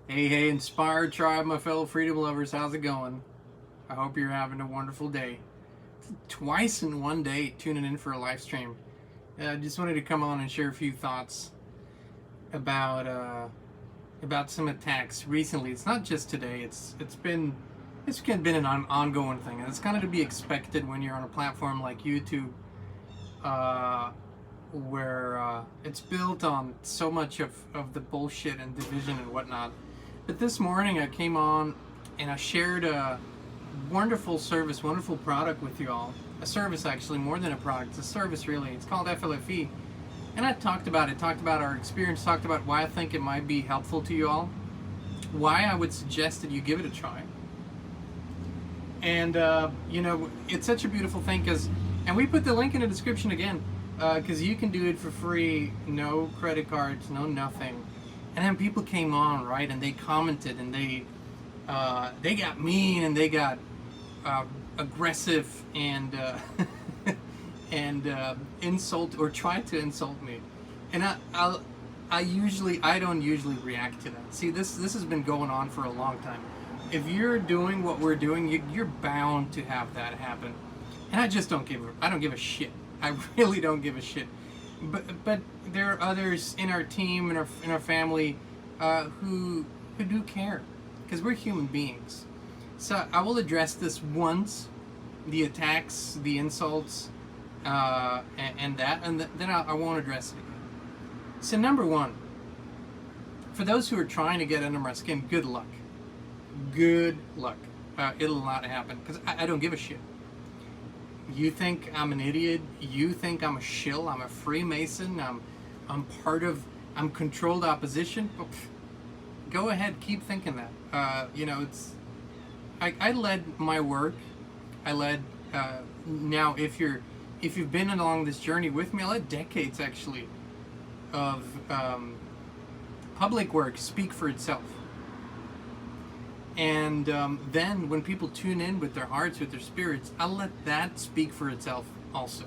Hey, inspired tribe, my fellow freedom lovers, how's it going? I hope you're having a wonderful day. Twice in one day, tuning in for a live stream. I just wanted to come on and share a few thoughts about about some attacks recently. It's not just today. It's been an ongoing thing, and it's kind of to be expected when you're on a platform like YouTube, uh, where it's built on so much of the bullshit and division and whatnot. But this morning I came on and I shared a wonderful service, wonderful product with you all. A service, actually, more than a product. It's a service, really. It's called FLFE. And I talked about it, talked about our experience, talked about why I think it might be helpful to you all, why I would suggest that you give it a try. And, it's such a beautiful thing and we put the link in the description again, because you can do it for free, no credit cards, no nothing. And then people came on, right, and they commented, and they got mean, and they got aggressive, and insult or tried to insult me. And I don't usually react to that. See, this has been going on for a long time. If you're doing what we're doing, you're bound to have that happen. And I just don't give a shit. I really don't give a shit. But there are others in our team, in our family, who do care, because we're human beings. So I will address this once, the attacks, the insults, and then I won't address it again. So number one, for those who are trying to get under my skin, good luck. Good luck. It'll not happen, because I don't give a shit. You think I'm an idiot? You think I'm a shill? I'm a Freemason? I'm controlled opposition? Go ahead, keep thinking that. I led my work. I led. Now, if you've been along this journey with me, I led decades actually of public work speak for itself. And then when people tune in with their hearts, with their spirits, I'll let that speak for itself also.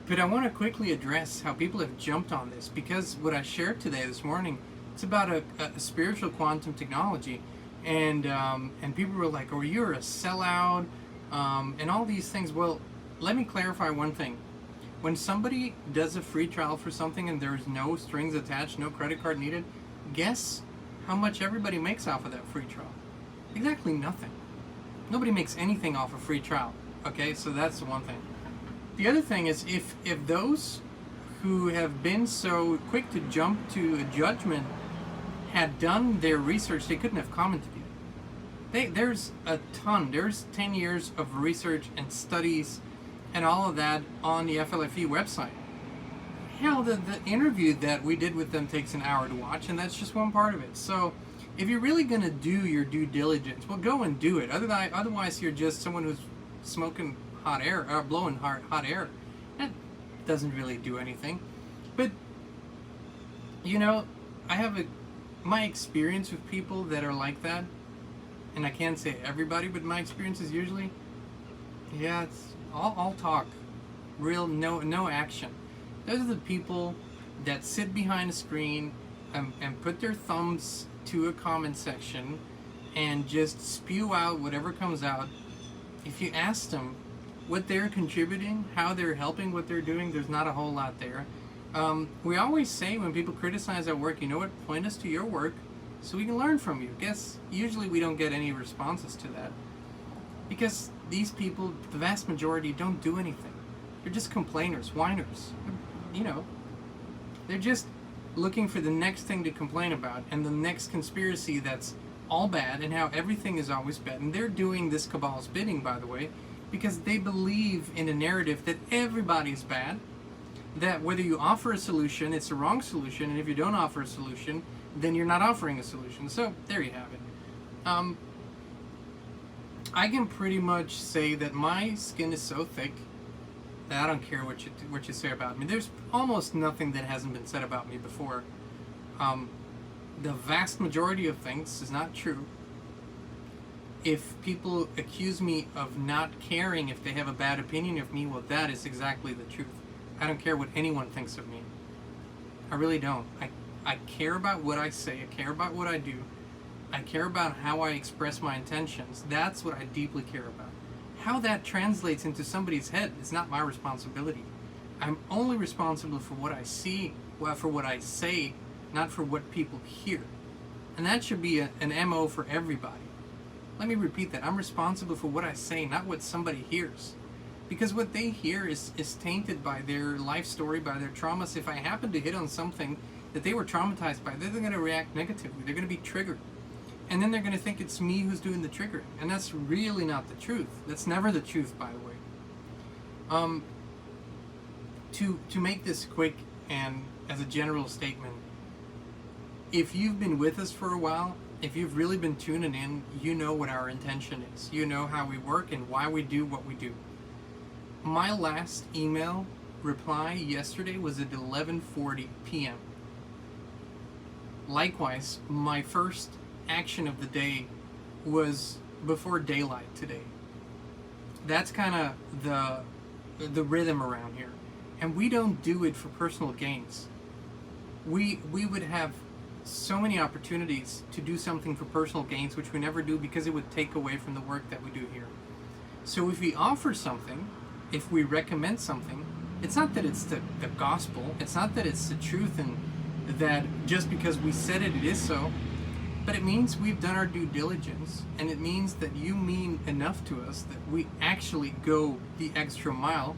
But I want to quickly address how people have jumped on this, because what I shared today, this morning, it's about a spiritual quantum technology, and people were like, "Oh, you're a sellout," and all these things. Well, let me clarify one thing. When somebody does a free trial for something and there's no strings attached, no credit card needed, guess how much everybody makes off of that free trial? Exactly nothing. Nobody makes anything off a free trial. Okay, so that's the one thing. The other thing is, if those who have been so quick to jump to a judgment had done their research, they couldn't have commented yet. There's a ton. There's 10 years of research and studies and all of that on the FLFE website. Hell, the interview that we did with them takes an hour to watch, and that's just one part of it. So if you're really going to do your due diligence, well, go and do it. Otherwise, you're just someone who's smoking hot air, or blowing hot air. That doesn't really do anything. But, I have my experience with people that are like that, and I can't say everybody, but my experience is usually, yeah, it's all talk, real no action. Those are the people that sit behind a screen and put their thumbs to a comment section and just spew out whatever comes out. If you ask them what they're contributing, how they're helping what they're doing, there's not a whole lot there. We always say when people criticize our work, you know what, point us to your work so we can learn from you. Guess usually we don't get any responses to that, because these people, the vast majority, don't do anything. They're just complainers, whiners. They're just looking for the next thing to complain about, and the next conspiracy that's all bad, and how everything is always bad. And they're doing this cabal's bidding, by the way, because they believe in a narrative that everybody's bad, that whether you offer a solution, it's the wrong solution, and if you don't offer a solution, then you're not offering a solution. So there you have it. I can pretty much say that my skin is so thick that I don't care what you say about me. There's almost nothing that hasn't been said about me before. The vast majority of things is not true. If people accuse me of not caring if they have a bad opinion of me, well, that is exactly the truth. I don't care what anyone thinks of me. I really don't. I care about what I say. I care about what I do. I care about how I express my intentions. That's what I deeply care about. How that translates into somebody's head is not my responsibility. I'm only responsible for what I see, for what I say, not for what people hear. And that should be an MO for everybody. Let me repeat that. I'm responsible for what I say, not what somebody hears. Because what they hear is tainted by their life story, by their traumas. If I happen to hit on something that they were traumatized by, they're going to react negatively. They're going to be triggered. And then they're going to think it's me who's doing the triggering. And that's really not the truth. That's never the truth, by the way. To make this quick and as a general statement, if you've been with us for a while, if you've really been tuning in, you know what our intention is. You know how we work and why we do what we do. My last email reply yesterday was at 11:40 p.m. Likewise, my first action of the day was before daylight today. That's kind of the rhythm around here. And we don't do it for personal gains. We would have so many opportunities to do something for personal gains, which we never do because it would take away from the work that we do here. So if we offer something, if we recommend something, it's not that it's the gospel, it's not that it's the truth and that just because we said it, it is so, but it means we've done our due diligence, and it means that you mean enough to us that we actually go the extra mile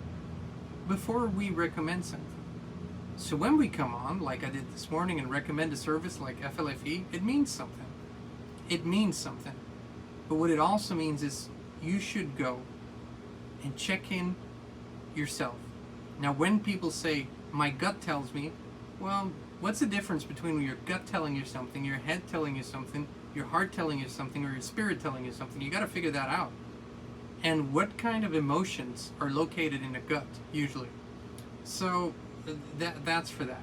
before we recommend something. So when we come on, like I did this morning, and recommend a service like FLFE, it means something. It means something. But what it also means is you should go and check in yourself. Now, when people say, my gut tells me, well, what's the difference between your gut telling you something, your head telling you something, your heart telling you something, or your spirit telling you something? You got to figure that out. And what kind of emotions are located in the gut, usually? So that's for that.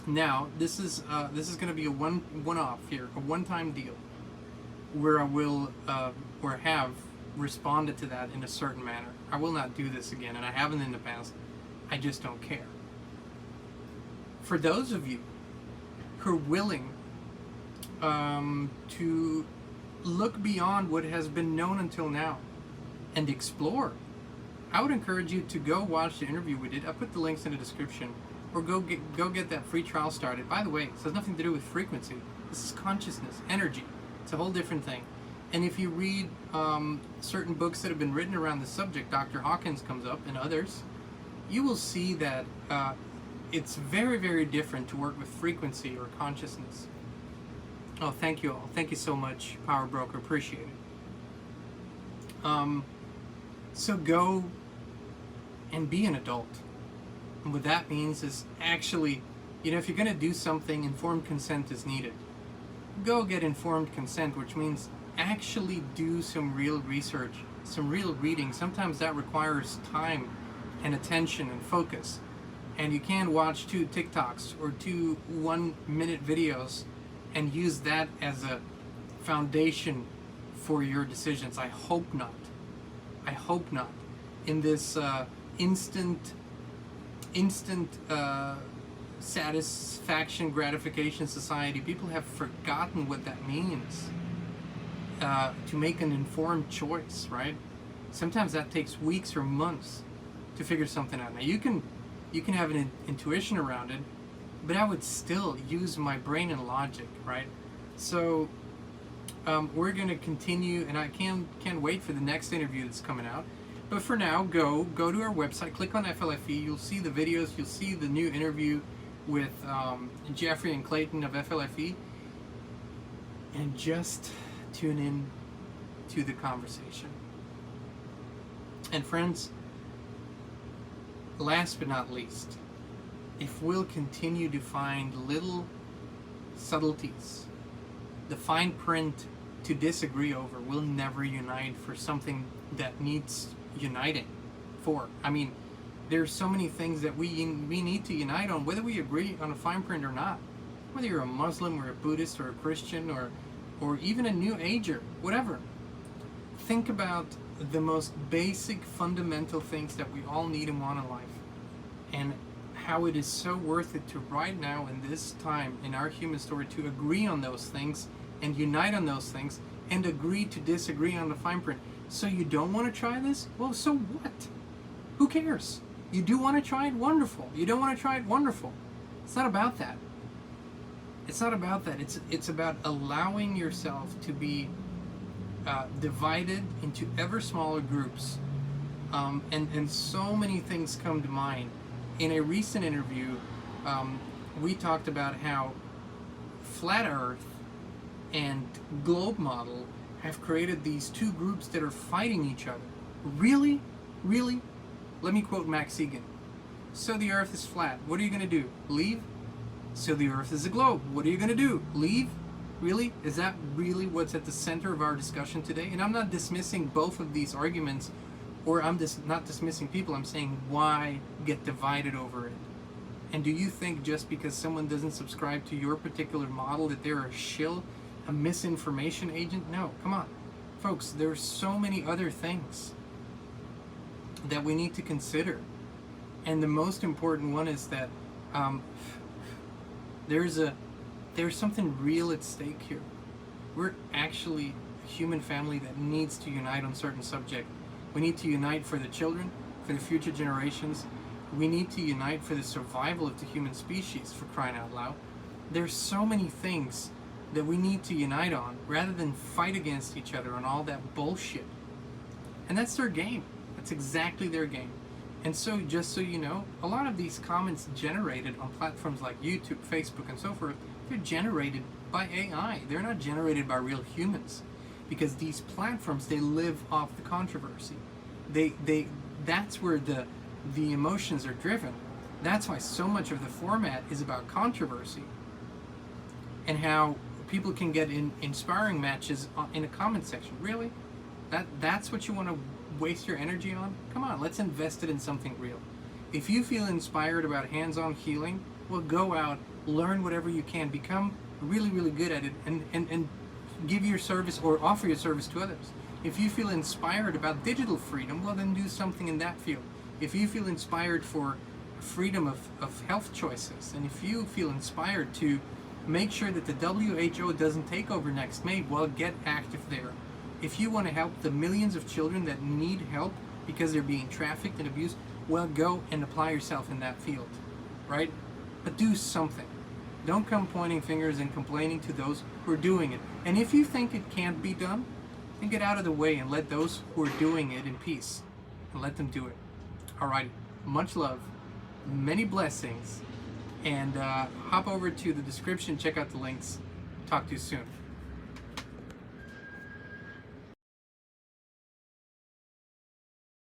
Now, this is going to be a one-off here, a one-time deal, where I will or have responded to that in a certain manner. I will not do this again, and I haven't in the past. I just don't care. For those of you who are willing to look beyond what has been known until now and explore, I would encourage you to go watch the interview we did. I'll put the links in the description, or go get that free trial started. By the way, this has nothing to do with frequency. This is consciousness, energy. It's a whole different thing. And if you read certain books that have been written around the subject, Dr. Hawkins comes up and others, you will see that it's very, very different to work with frequency or consciousness. Oh, thank you all. Thank you so much, Power Broker. Appreciate it. So go and be an adult. And what that means is actually, if you're going to do something, informed consent is needed. Go get informed consent, which means actually do some real research, some real reading. Sometimes that requires time and attention and focus. And you can't watch 2 TikToks or 2 one-minute videos and use that as a foundation for your decisions. I hope not. I hope not. In this instant satisfaction, gratification society, people have forgotten what that means to make an informed choice, right? Sometimes that takes weeks or months to figure something out. Now you can have an intuition around it, but I would still use my brain and logic, right? So we're going to continue, and I can't wait for the next interview that's coming out. But for now, go to our website, click on FLFE. You'll see the videos. You'll see the new interview with Jeffrey and Clayton of FLFE, and just tune in to the conversation. And friends, last but not least, if we'll continue to find little subtleties, the fine print to disagree over, we'll never unite for something that needs uniting for. I mean, there's so many things that we need to unite on, whether we agree on a fine print or not. Whether you're a Muslim or a Buddhist or a Christian or even a New Ager, whatever. Think about the most basic, fundamental things that we all need and want in life, and how it is so worth it to right now in this time in our human story to agree on those things and unite on those things and agree to disagree on the fine print. So you don't want to try this? Well, so what? Who cares? You do want to try it? Wonderful. You don't want to try it? Wonderful. It's not about that. It's not about that. It's about allowing yourself to be divided into ever smaller groups. And so many things come to mind. In a recent interview, we talked about how Flat Earth and Globe Model have created these two groups that are fighting each other. Really? Really? Let me quote Max Egan. So the Earth is flat. What are you going to do? Leave? So the Earth is a globe. What are you going to do? Leave? Really? Is that really what's at the center of our discussion today? And I'm not dismissing both of these arguments, or I'm just not dismissing people. I'm saying why get divided over it? And do you think just because someone doesn't subscribe to your particular model that they're a shill, a misinformation agent? No, come on. Folks, there's so many other things that we need to consider. And the most important one is that there's something real at stake here. We're actually a human family that needs to unite on certain subject. We need to unite for the children, for the future generations. We need to unite for the survival of the human species, for crying out loud. There's so many things that we need to unite on rather than fight against each other on all that bullshit. And that's their game. That's exactly their game. And so, just so you know, a lot of these comments generated on platforms like YouTube, Facebook, and so forth, they're generated by AI. They're not generated by real humans. Because these platforms, they live off the controversy. That's where the emotions are driven. That's why so much of the format is about controversy. And how people can get in inspiring matches in a comment section. Really? That's what you want to waste your energy on? Come on, let's invest it in something real. If you feel inspired about hands-on healing, well, go out, learn whatever you can, become really, really good at it, and give your service or offer your service to others. If you feel inspired about digital freedom, well, then do something in that field. If you feel inspired for freedom of health choices, and if you feel inspired to make sure that the WHO doesn't take over next May, well, get active there. If you want to help the millions of children that need help because they're being trafficked and abused, well, go and apply yourself in that field, right? But do something. Don't come pointing fingers and complaining to those who are doing it. And if you think it can't be done, then get out of the way and let those who are doing it in peace, and let them do it. Alrighty, much love, many blessings, and hop over to the description, check out the links. Talk to you soon.